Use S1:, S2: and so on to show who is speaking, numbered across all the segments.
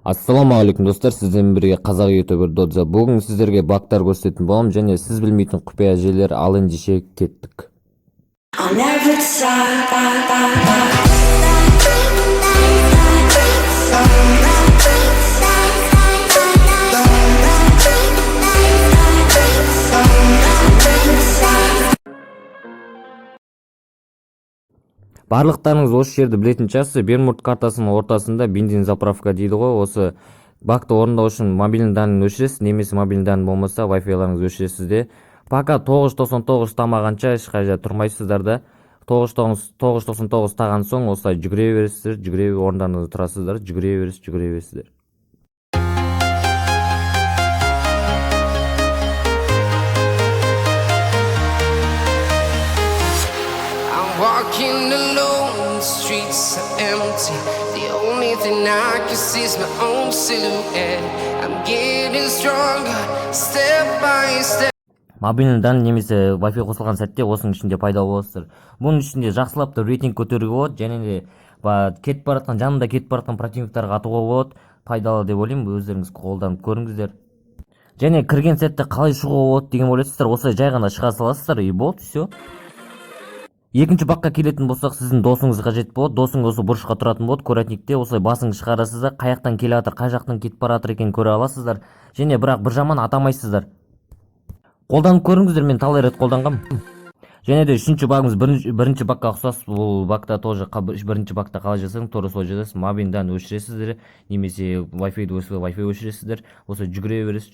S1: Ассаламағалейкум достар, сіздермен бірге қазақ ютубер Додза. Бүгін сіздерге бактар көрсететін боламын және сіз білмейтін құпия жерлер, ал ендеше кеттік. Барлықтарыңыз осы жерді білетін шығарсыз. Бермуд картасының ортасында бензин заправка дейді ғой. Осы бакты орындау үшін мобильный данныны өшіресіз, немесе мобильный данный болмаса Wi-Fi-ларыңызды өшіресіз де. Пока 999 тамағанша ешқай жерде тұрмайсыздар да. 999 таған соң осылай жүгіре бересіздер, жүгіре орындарыңызда тұрасыздар, жүгіре бересіздер.
S2: Walking alone, the streets are empty. The only thing I can see is my own silhouette. I'm getting stronger, step by step.
S1: Мобильный данный немесе Wi-Fi қосылған сәтте осының ішінде пайда боласыздар. Бұның ішінде жақсылап та рейтинг көтеруге болады, және де кетіп баратқан, жанында кетіп баратқан противниктарға атуға болады. Пайдалы деп ойлаймын, өздеріңіз қолданып көріңіздер. Және кірген сәтте қалай шығуға болады деген ойлайсыздар, осылай жай ғана шыға саласыздар и болды, все. Екінші баққа келетін болсақ, сіздің досыңыз қажет болады. Досың осы бұрышқа тұратын болады, көратникте осылай басыңыз шығарасыздар, қай жақтан келе жатыр, қай жақтан кетіп бара жатыр екенін көре аласыздар. Және бірақ бір жаман атамайсыздар. Қолданып көріңіздер, мен талай рет қолданғам. Және де үшінші багымыз бірінші баққа ұқсас. Бұл бақта тоже бірінші бақта қалай жасаң, тура солай жасайсыз. Мобильный данный өшіресіздер, немесе Wi-Fi өшіресіздер. Осы жүгіре бересіз.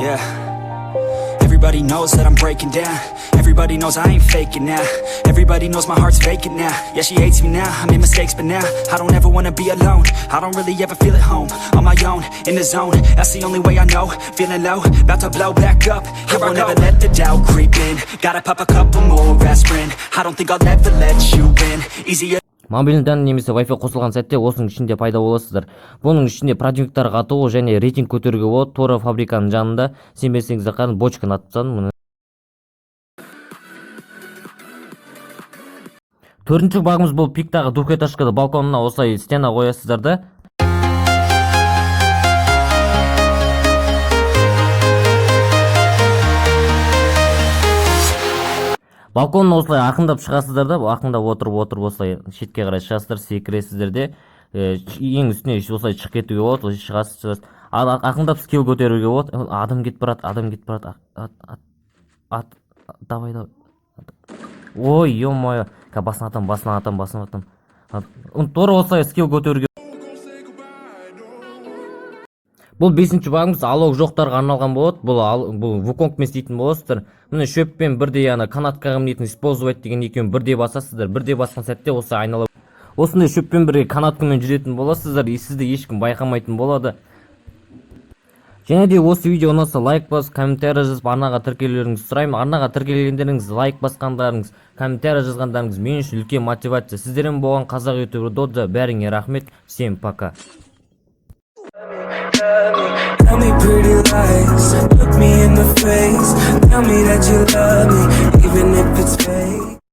S3: Yeah, everybody knows that I'm breaking down. Everybody knows I ain't faking now. Everybody knows my heart's vacant now. Yeah, she hates me now, I made mistakes but now I don't ever wanna be alone. I don't really ever feel at home. On my own, in the zone, that's the only way I know. Feeling low, about to blow back up. I won't ever let the doubt creep in. Gotta pop a couple more aspirin. I don't think I'll ever let you in. Easier.
S1: Мобильный данный немесе Wi-Fi қосылған сәтте осының ішінде пайда боласыздар. Бұның ішінде продуктарға атуы және рейтинг көтеруге болады. Тура фабриканың жанында, сенбесеңіздер қараңыз, бочканы атып тастадым. Төртінші багымыз бұл пиктағы двухэтажкада балконына осылай стена қоясыздар да. Балконна осылай ақындап шығасыздар да, ақындап отырып осылай шетке қарай шығасыздар, секіресіздер де, ең үстіне осылай шығып кетуге болады, шығасыз. Ақындап скилл көтеруге болады. Адам кетіп барады. Давай. Ой, ё-моё, басын атам. Тура осылай скилл көтеруге. Бұл 5-ші багымыз алог жоқтарға арналған болады. Бұл вуконг дейтін боласыздар. Міне шөппен бірдей канатқа қымнетін использовать деген екеуін бірдей басасыздар. Бірдей басқан сәтте осы айнала. Осындай шөппен бірге канаткамен жүретін боласыздар, сізді ешкім байқамайтын болады. Және де осы видео ұнаса лайк бас, комментарий жазып арнаға тіркелулеріңізді сұраймын. Арнаға тіркелгендеріңіз, лайк басқандарыңыз, комментарий жазғандарыңыз мен үшін үлкен мотивация. Сіздермен болған қазақ ютубер Додза, бәріңе рахмет. Всем пока.
S4: Tell me pretty lies, look me in the face. Tell me that you love me, even if it's fake.